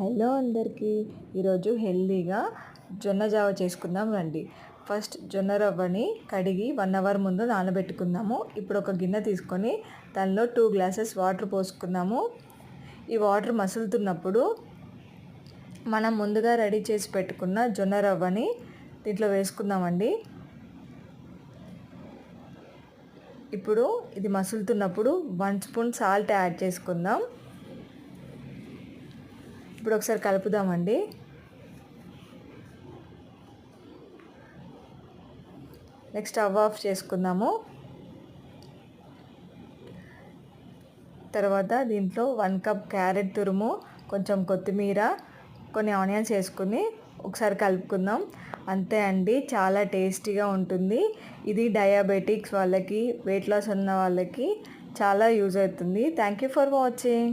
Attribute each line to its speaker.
Speaker 1: Hello అందరికీ ఈరోజు హెల్దీగా జొన్న జావ చేసుకుందాం రండి. ఫస్ట్ జొన్న రవ్వని కడిగి 1 అవర్ ముందు నానబెట్టుకుందాము. ఇప్పుడు ఒక గిన్నె తీసుకొని దానిలో 2 గ్లాసెస్ వాటర్ పోసుకుందాము. ఈ వాటర్ మసులుతున్నప్పుడు మనం ముందుగా రెడీ చేసి పెట్టుకున్న జొన్న రవ్వని దీంట్లో వేసుకుందామండి. ఇప్పుడు ఇది మసులుతున్నప్పుడు 1 స్పూన్ సాల్ట్ యాడ్ చేసుకుందాం. ఇప్పుడు ఒకసారి కలుపుదామండి. నెక్స్ట్ స్టవ్ ఆఫ్ చేసుకుందాము. తర్వాత దీంట్లో 1 కప్ క్యారెట్ తురుము, కొంచెం కొత్తిమీర, కొన్ని ఆనియన్స్ వేసుకుని ఒకసారి కలుపుకుందాం. అంతే అండి, చాలా టేస్టీగా ఉంటుంది. ఇది డయాబెటిక్స్ వాళ్ళకి, వెయిట్ లాస్ ఉన్న వాళ్ళకి చాలా యూజ్ అవుతుంది. Thank you for watching.